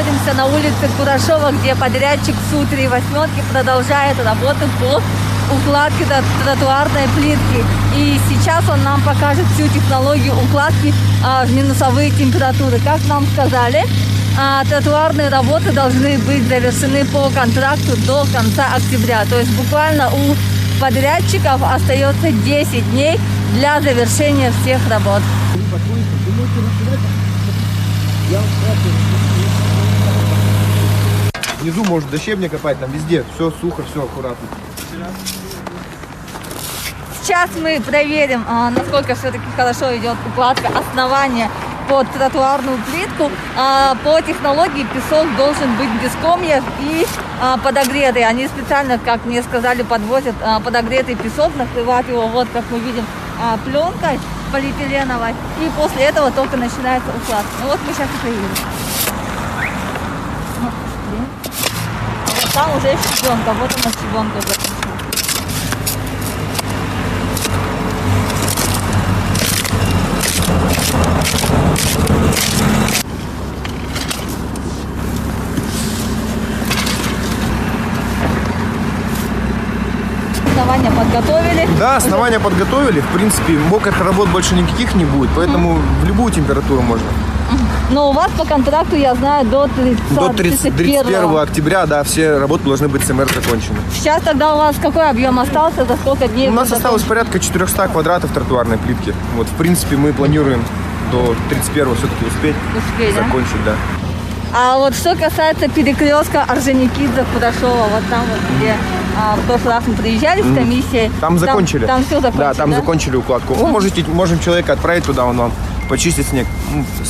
находимся на улице Курашова, где подрядчик Су-3/8 продолжает работу по укладке тротуарной плитки. И сейчас он нам покажет всю технологию укладки в минусовые температуры. Как нам сказали, тротуарные работы должны быть завершены по контракту до конца октября. То есть буквально у подрядчиков остается 10 дней для завершения всех работ. Внизу может до щебня копать, там везде все сухо, все аккуратно. Сейчас мы проверим, насколько все-таки хорошо идет укладка основания под тротуарную плитку. По технологии песок должен быть без комьев и подогретый. Они специально, как мне сказали, подвозят подогретый песок, накрывают его, вот как мы видим, пленкой полиэтиленовой. И после этого только начинается укладка. Ну вот мы сейчас и проверим. Вот там уже щебенка, вот у нас щебенка уже. Основания подготовили. Да, основания подготовили. В принципе, мокрых работ больше никаких не будет, поэтому в любую температуру можно. Но у вас по контракту, я знаю, до 31 октября, да, все работы должны быть с МР закончены. Сейчас тогда у вас какой объем остался, за сколько дней? У нас осталось порядка 400 квадратов тротуарной плитки. Вот, в принципе, мы планируем до 31 все-таки успеть закончить, да. А вот что касается перекрестка Орджоникидзе-Курашова, вот там вот, где в прошлый раз мы приезжали с комиссией. Там закончили. Там все закончили, да? Там закончили укладку. Ну, можем человека отправить туда, он вам почистит снег.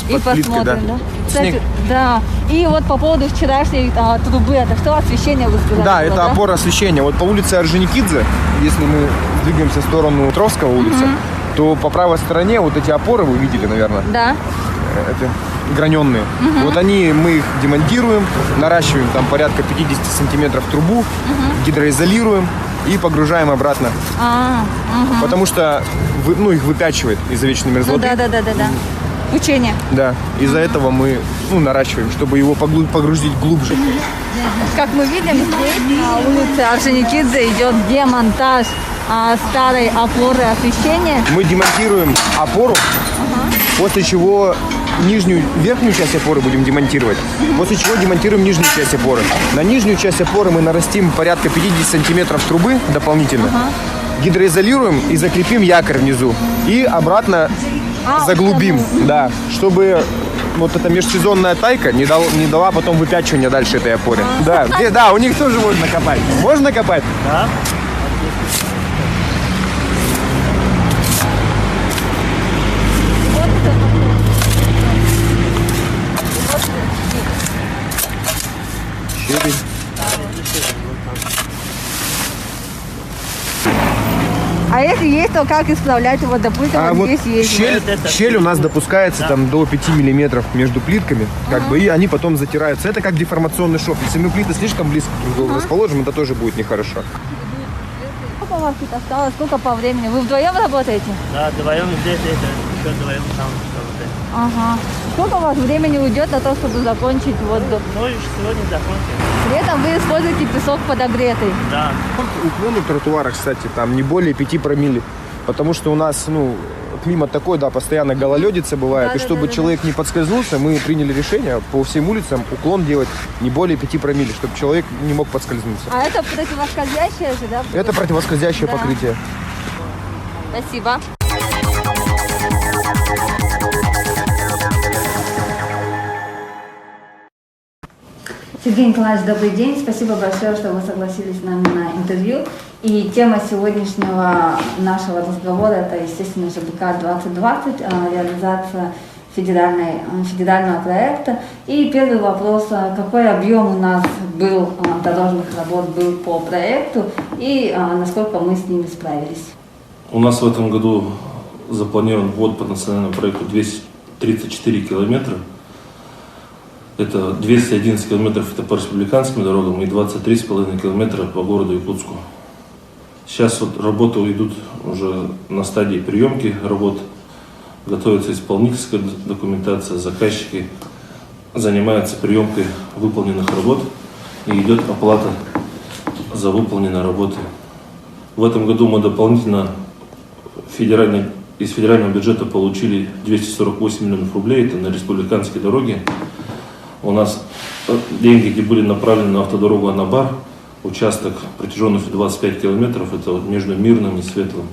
И посмотрим, да? Кстати, снег. Да. И вот по поводу вчерашней трубы, это что, освещение вы сказали? Да, это опора освещения. Вот по улице Орджоникидзе, если мы двигаемся в сторону Тровского улицы, то по правой стороне вот эти опоры вы видели, наверное. Да. Это граненые. Вот мы их демонтируем, наращиваем там порядка 50 сантиметров трубу, гидроизолируем и погружаем обратно. Потому что их выпячивает из-за вечной мерзлоты. Да. Учение. Да. Из-за этого мы наращиваем, чтобы его погрузить глубже. Как мы видим, здесь на улице Орджоникидзе идет демонтаж старой опоры освещения. Мы демонтируем опору, после чего верхнюю часть опоры будем демонтировать, после чего демонтируем нижнюю часть опоры. На нижнюю часть опоры мы нарастим порядка 50 сантиметров трубы дополнительно, гидроизолируем и закрепим якорь внизу. И обратно заглубим, да, чтобы вот эта межсезонная тайка не дала потом выпячивания дальше этой опоре. Да, у них тоже можно копать. Можно копать? Да. А если есть, то как исправлять его, допустим, вот здесь есть? Щель у нас допускается там до 5 миллиметров между плитками, и они потом затираются. Это как деформационный шов. Если мы плиты слишком близко друг к другу расположим, это тоже будет нехорошо. Сколько у вас тут осталось, сколько по времени? Вы вдвоем работаете? Да, вдвоем здесь, еще вдвоем там работаем. Ага. Сколько у вас времени уйдет на то, чтобы закончить вот до... Ну, и сегодня закончим. При этом вы используете песок подогретый. Да. Уклон у тротуара, кстати, там не более 5 промилле. Потому что у нас, климат такой, да, постоянно гололедица бывает. И чтобы человек не подскользнулся, мы приняли решение по всем улицам уклон делать не более 5 промилле, чтобы человек не мог подскользнуться. А это противоскользящее же, да? Это противоскользящее покрытие. Спасибо. Сергей Николаевич, добрый день. Спасибо большое, что вы согласились с нами на интервью. И тема сегодняшнего нашего разговора – это, естественно, ЖБК 2020, реализация федерального проекта. И первый вопрос: какой объем у нас был дорожных работ по проекту и насколько мы с ними справились? У нас в этом году запланирован ввод по национальному проекту 234 километра. Это 211 километров это по республиканским дорогам и 23,5 километра по городу Якутску. Сейчас вот работы идут уже на стадии приемки работ, готовится исполнительская документация, заказчики занимается приемкой выполненных работ и идет оплата за выполненные работы. В этом году мы дополнительно из федерального бюджета получили 248 миллионов рублей, это на республиканские дороги. У нас деньги, где были направлены на автодорогу Анабар, участок протяженностью 25 километров, это между Мирным и Светлым.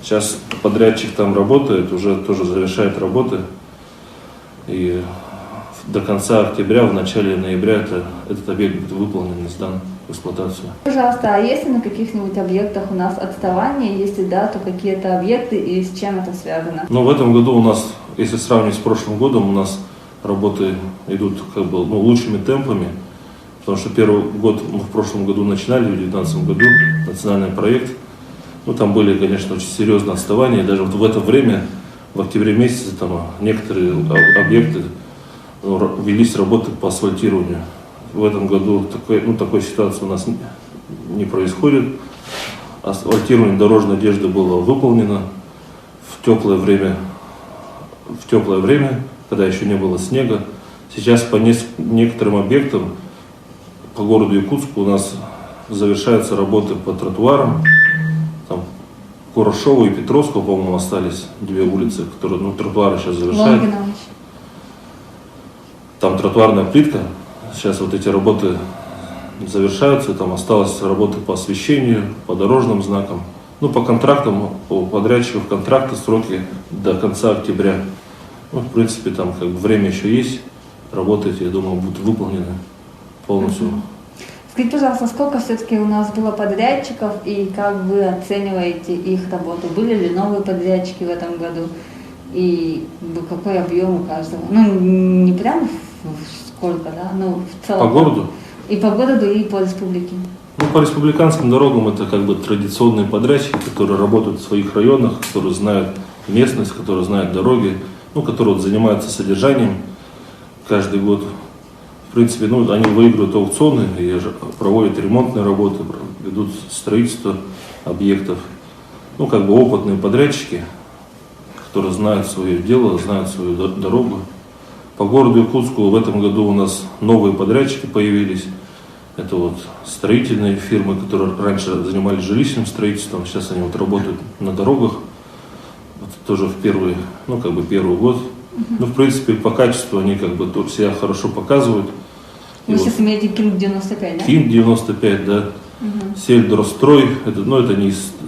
Сейчас подрядчик там работает, уже тоже завершает работы. И до конца октября, в начале ноября этот объект будет выполнен и сдан в эксплуатацию. Пожалуйста, а есть ли на каких-нибудь объектах у нас отставание? Если да, то какие-то объекты и с чем это связано? Но в этом году у нас, если сравнивать с прошлым годом, у нас работы идут лучшими темпами, потому что первый год мы в прошлом году начинали, в 2019 году, национальный проект. Там были, конечно, очень серьезные отставания, даже в это время, в октябре месяце, там некоторые объекты велись работы по асфальтированию. В этом году такой ситуации у нас не происходит. Асфальтирование дорожной одежды было выполнено в теплое время, когда еще не было снега. Сейчас по некоторым объектам по городу Якутску у нас завершаются работы по тротуарам. Там Курашова и Петровского, по-моему, остались две улицы, которые тротуары сейчас завершают. Логинович. Там тротуарная плитка. Сейчас вот эти работы завершаются. Там осталось работы по освещению, по дорожным знакам. По контрактам, у подрядчиков контракты, сроки до конца октября. В принципе, там время еще есть. Работы, я думаю, будут выполнены полностью. Скажите, пожалуйста, сколько все-таки у нас было подрядчиков и как вы оцениваете их работу? Были ли новые подрядчики в этом году? И какой объем у каждого? Не прям сколько, да, но в целом. По городу? И по городу, и по республике. По республиканским дорогам это традиционные подрядчики, которые работают в своих районах, которые знают местность, которые знают дороги, которые занимаются содержанием каждый год. В принципе, они выигрывают аукционы и проводят ремонтные работы, ведут строительство объектов. Опытные подрядчики, которые знают свое дело, знают свою дорогу. По городу Якутску в этом году у нас новые подрядчики появились. Это строительные фирмы, которые раньше занимались жилищным строительством, сейчас они работают на дорогах. Тоже в первый год. В принципе, по качеству они себя хорошо показывают. Вы сейчас имеете КИНГ 95, да? КИНГ 95, да. Сельдрострой, это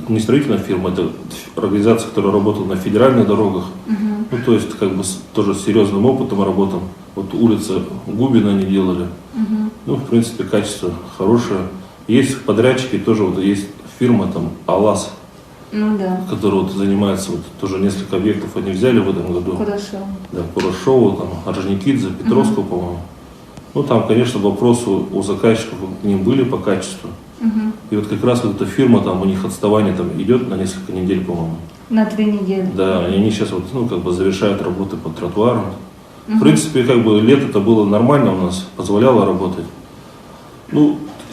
не строительная фирма, это организация, которая работала на федеральных дорогах. То есть тоже с серьезным опытом работам. Улица Губина они делали. В принципе, качество хорошее. Есть подрядчики, тоже есть фирма АЛАС, которая занимается, тоже несколько объектов они взяли в этом году. Курашова. Да, Курашова, Орджоникидзе, Петровского, по-моему. Там, конечно, вопросы у заказчиков к ним были по качеству. И как раз эта фирма, у них отставание идет на несколько недель, по-моему. На 3 недели. Да, и они сейчас завершают работы по тротуарам. В принципе, лето-то было нормально у нас, позволяло работать.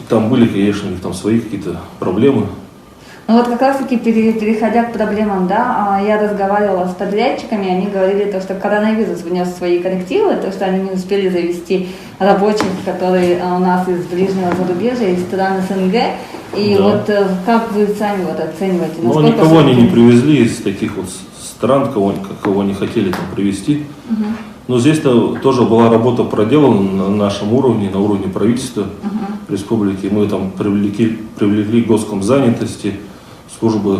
Там были, конечно, у них свои какие-то проблемы. Как раз таки, переходя к проблемам, я разговаривала с подрядчиками, они говорили, что коронавирус внес свои коррективы, то, что они не успели завести рабочих, которые у нас из ближнего зарубежья, из стран СНГ. И как вы сами оцениваете? Никого они не привезли из таких стран, кого они хотели привезти. Но здесь тоже была работа проделана на нашем уровне, на уровне правительства республики. Мы привлекли госкомзанятости, службы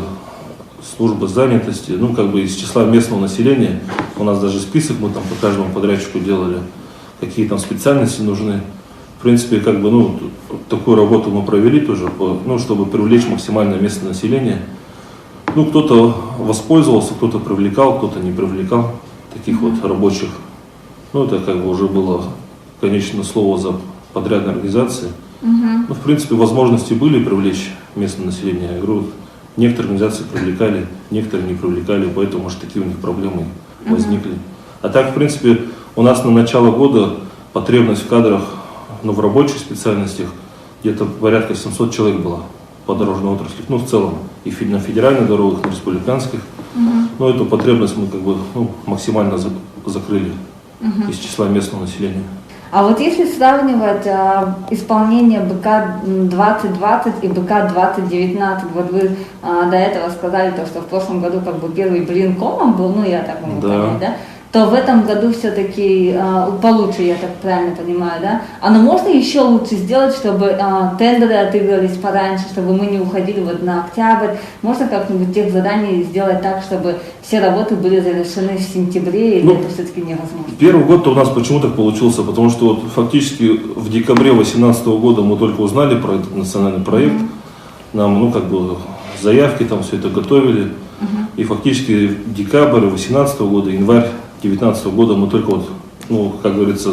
занятости, из числа местного населения. У нас даже список мы по каждому подрядчику делали, какие специальности нужны. В принципе, такую работу мы провели тоже, чтобы привлечь максимально местное население. Кто-то воспользовался, кто-то привлекал, кто-то не привлекал таких рабочих. Это уже было конечное слово за подрядной организацией. В принципе, возможности были привлечь местное население. Я говорю, некоторые организации привлекали, некоторые не привлекали, поэтому, такие у них проблемы возникли. А так, в принципе, у нас на начало года потребность в кадрах, в рабочих специальностях, где-то порядка 700 человек было по дорожной отрасли. В целом, и на федеральных дорогах, на республиканских. Эту потребность мы максимально закрыли из числа местного населения. А вот если сравнивать исполнение БК 2020 и БК 2019, вот вы до этого сказали, то, что в прошлом году как бы первый блин комом был, ну я так могу понять, да? То в этом году все-таки получше, я так правильно понимаю, да? А но можно еще лучше сделать, чтобы тендеры отыгрывались пораньше, чтобы мы не уходили вот на октябрь? Можно как-нибудь тех заданий сделать так, чтобы все работы были завершены в сентябре, или это все-таки невозможно? Первый год-то у нас почему так получился? Потому что вот фактически в декабре 2018 года мы только узнали про этот национальный проект. Нам, ну, как бы заявки там все это готовили. И фактически декабрь 2018 года, январь 2019 года мы только вот, ну, как говорится,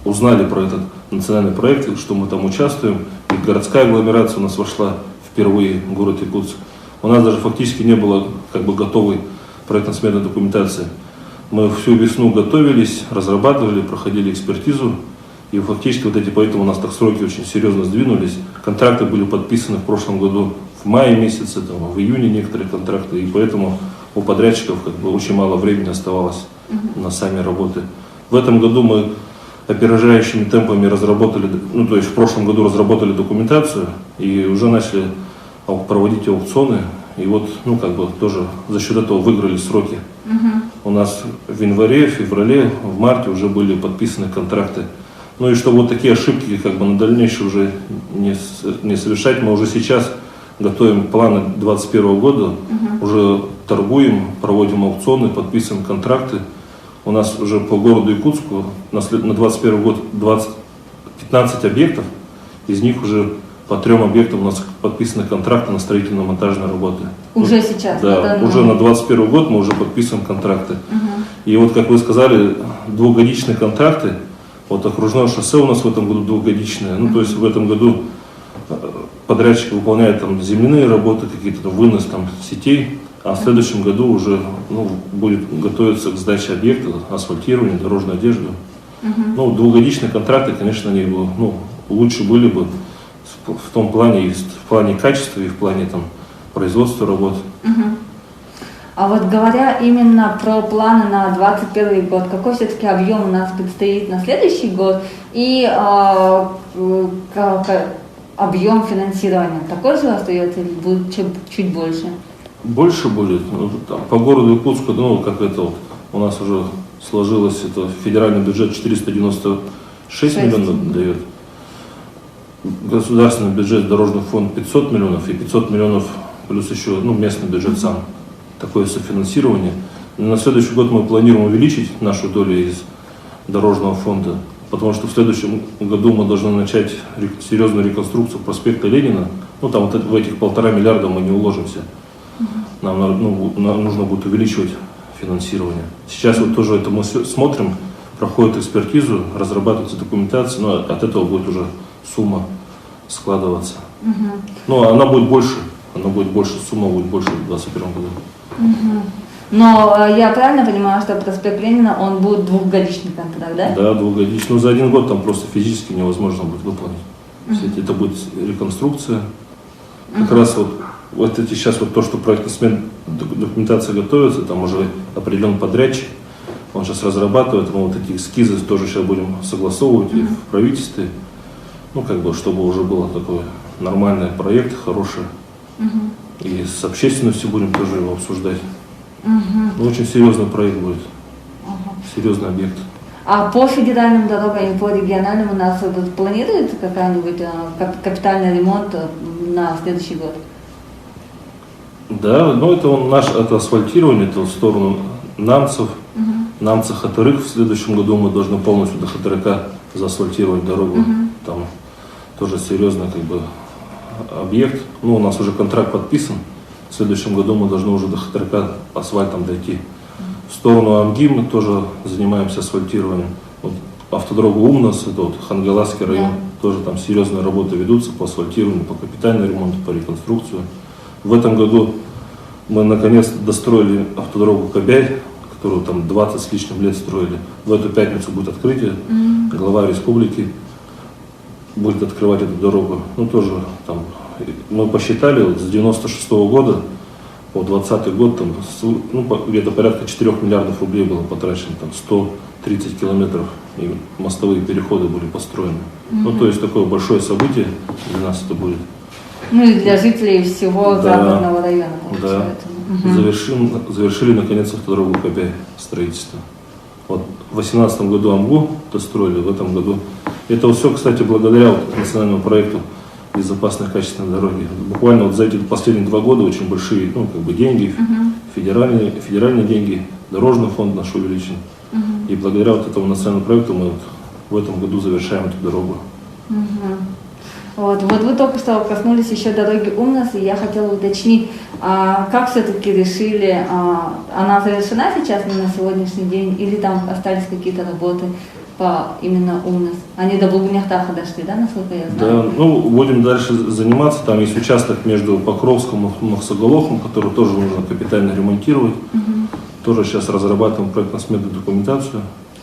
узнали про этот национальный проект, что мы там участвуем. И городская агломерация у нас вошла впервые в город Якутск. У нас даже фактически не было как бы готовой проектно-сметной документации. Мы всю весну готовились, разрабатывали, проходили экспертизу. И фактически вот эти, поэтому у нас так сроки очень серьезно сдвинулись. Контракты были подписаны в прошлом году в мае месяце, там, в июне некоторые контракты. И поэтому у подрядчиков как бы очень мало времени оставалось на сами работы. В этом году мы опережающими темпами разработали, ну то есть в прошлом году разработали документацию и уже начали проводить аукционы. И вот, ну как бы тоже за счет этого выиграли сроки. У нас в январе, феврале, в марте уже были подписаны контракты. Ну и чтобы вот такие ошибки как бы на дальнейшее уже не совершать, мы уже сейчас готовим планы 2021 года, уже торгуем, проводим аукционы, подписываем контракты. У нас уже по городу Якутску на 2021 год 15 объектов, из них уже по 3 объектам у нас подписаны контракты на строительно-монтажные работы. Уже сейчас? Да, уже на 2021 год мы уже подписываем контракты. И вот, как вы сказали, двухгодичные контракты. Вот окружное шоссе у нас в этом году двухгодичное. Ну, то есть в этом году подрядчик выполняет там земляные работы, какие-то вынос там сетей, а в следующем году уже, ну, будет готовиться к сдаче объекта, асфальтированию, дорожную одежду. Ну, двухгодичные контракты, конечно, они бы, ну, лучше были бы в том плане, и в плане качества, и в плане там производства работ. А вот говоря именно про планы на 2021 год, какой все-таки объем у нас предстоит на следующий год и объем финансирования такой же остается или будет чуть больше? Больше будет. Ну, там, по городу Якутску, ну, как это вот, у нас уже сложилось, это федеральный бюджет 496 миллионов дает. Государственный бюджет, дорожный фонд 500 миллионов и 500 миллионов плюс еще, ну, местный бюджет сам. Такое софинансирование. На следующий год мы планируем увеличить нашу долю из дорожного фонда, потому что в следующем году мы должны начать серьезную реконструкцию проспекта Ленина. Ну, там вот в этих 1,5 миллиарда мы не уложимся. Нам, ну, нужно будет увеличивать финансирование. Сейчас вот тоже это мы смотрим, проходит экспертизу, разрабатывается документация, но от этого будет уже сумма складываться. Но она будет больше, сумма будет больше в 2021 году. Но я правильно понимаю, что проспект Ленина, он будет двухгодичный контракт, да? Да, двухгодичный. Но за один год там просто физически невозможно будет выполнить. Это будет реконструкция. Как раз вот эти сейчас вот то, что проектно-сметная документация готовится, там уже определен подрядчик, он сейчас разрабатывает, мы вот эти эскизы тоже сейчас будем согласовывать и в правительстве, ну как бы, чтобы уже был такой нормальный проект, хороший. И с общественностью будем тоже его обсуждать. Ну, очень серьезный проект будет, серьезный объект. А по федеральным дорогам и по региональным у нас планируется какой-нибудь капитальный ремонт на следующий год? Да, но это асфальтирование, это в сторону Намцев, Намца-Хатырык. В следующем году мы должны полностью до Хатырыка заасфальтировать дорогу. Там тоже серьезный как бы объект. Ну, у нас уже контракт подписан. В следующем году мы должны уже до Хатырыка асфальтом дойти. В сторону Амги мы тоже занимаемся асфальтированием. Вот автодорога Умнас, это вот Хангаласский район, тоже там серьезные работы ведутся по асфальтированию, по капитальному ремонту, по реконструкции. В этом году мы наконец достроили автодорогу Кобяй, которую там 20 с лишним лет строили. В эту пятницу будет открытие. Глава республики будет открывать эту дорогу. Ну тоже там мы посчитали, вот с 96 года Вот 2020 год там где-то порядка 4 миллиардов рублей было потрачено, там 130 километров и мостовые переходы были построены. Ну, то есть такое большое событие для нас это будет. Ну и для жителей всего Да, западного района, Да. получается. Мгм. Завершили наконец автодорогу Кобяй строительство. Вот в 2018 году Амгу достроили, в этом году. Это все, кстати, благодаря вот национальному проекту безопасной качественной дороги. Буквально вот за эти последние 2 года очень большие, деньги, федеральные деньги, дорожный фонд наш увеличен. И благодаря вот этому национальному проекту мы вот в этом году завершаем эту дорогу. Вот вы только что коснулись еще дороги Умнас, и я хотела уточнить, как все-таки решили, она завершена сейчас на сегодняшний день, или там остались какие-то работы по именно Умнас? Они до Булгуняхтаха дошли, да, насколько я знаю? Да, будем дальше заниматься. Там есть участок между Покровском и Махсоголовым, который тоже нужно капитально ремонтировать. Тоже сейчас разрабатываем проектно-сметную документацию.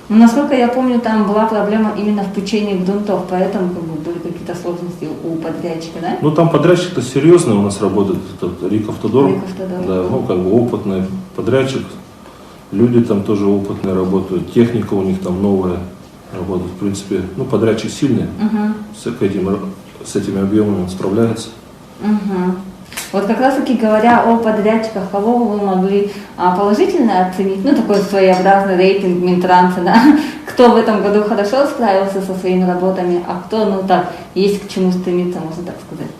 Ну, насколько я помню, там была проблема именно в пучении грунтов, поэтому были какие-то сложности у подрядчика, да? Там подрядчик-то серьезный у нас работает, это Рик Автодор. Рик Автодор. Да, опытный подрядчик. Люди там тоже опытные работают, техника у них там новая работает. В принципе, подрядчик сильный, с этими объемами он справляется. Вот как раз таки говоря о подрядчиках, кого вы могли положительно оценить, такой своеобразный рейтинг Минтранса, да? Кто в этом году хорошо справился со своими работами, а кто, есть к чему стремиться, можно так сказать.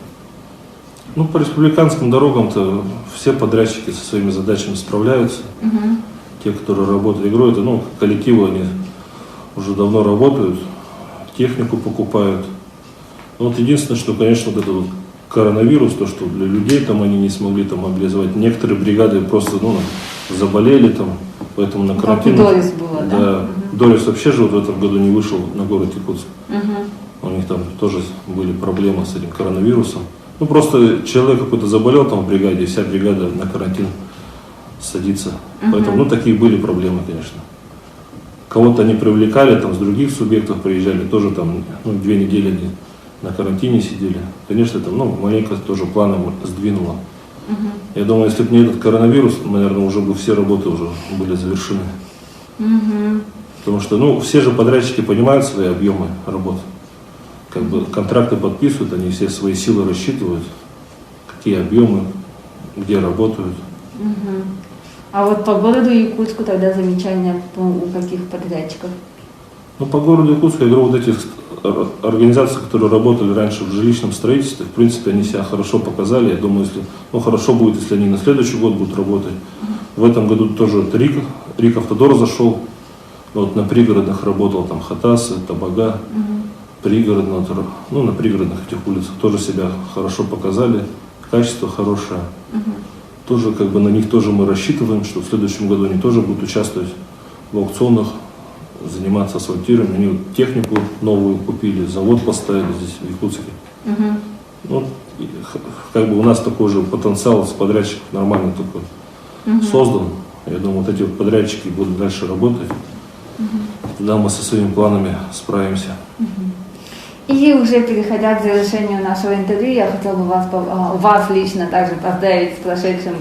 По республиканским дорогам-то все подрядчики со своими задачами справляются. Те, которые работают, играют, коллективы, они уже давно работают, технику покупают. Единственное, что, конечно, вот этот коронавирус, то, что для людей там они не смогли там мобилизовать. Некоторые бригады просто заболели там, поэтому на карантин. Дорис было, да? Да. Дорис вообще же в этом году не вышел на город Якутск. У них там тоже были проблемы с этим коронавирусом. Просто человек какой-то заболел там в бригаде, и вся бригада на карантин садится. Поэтому, такие были проблемы, конечно. Кого-то они привлекали, там с других субъектов приезжали, тоже там 2 недели они на карантине сидели. Конечно, это маленько тоже планом сдвинуло. Я думаю, если бы не этот коронавирус, наверное, уже бы все работы уже были завершены. Потому что, все же подрядчики понимают свои объемы работ. Контракты подписывают, они все свои силы рассчитывают, какие объемы, где работают. А вот по городу Якутску тогда замечания у каких подрядчиков? По городу Якутску, я говорю, вот этих организаций, которые работали раньше в жилищном строительстве, в принципе, они себя хорошо показали. Я думаю, если, хорошо будет, если они на следующий год будут работать. В этом году тоже Рик Автодор зашел, на пригородных работал, там Хатасы, Табага, пригородно, на пригородных этих улицах тоже себя хорошо показали, качество хорошее. Тоже на них тоже мы рассчитываем, что в следующем году они тоже будут участвовать в аукционах, заниматься асфальтированием. Они технику новую купили, завод поставили здесь, в Якутске. У нас такой же потенциал с подрядчиков нормальный такой создан. Я думаю, вот эти подрядчики будут дальше работать. Тогда мы со своими планами справимся. И уже переходя к завершению нашего интервью, я хотела бы вас лично также поздравить с прошедшим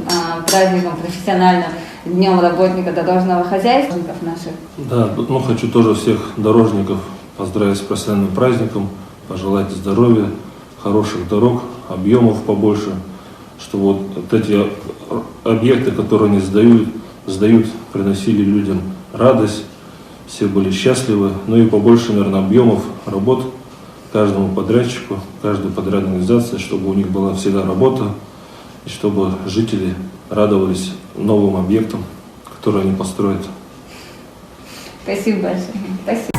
праздником профессиональным, Днем работника дорожного хозяйства наших. Да, хочу тоже всех дорожников поздравить с профессиональным праздником, пожелать здоровья, хороших дорог, объемов побольше, чтобы вот эти объекты, которые они сдают, приносили людям радость, все были счастливы, и побольше, наверное, объемов работ каждому подрядчику, каждой подрядной организации, чтобы у них была всегда работа, и чтобы жители радовались новым объектам, которые они построят. Спасибо большое. Спасибо.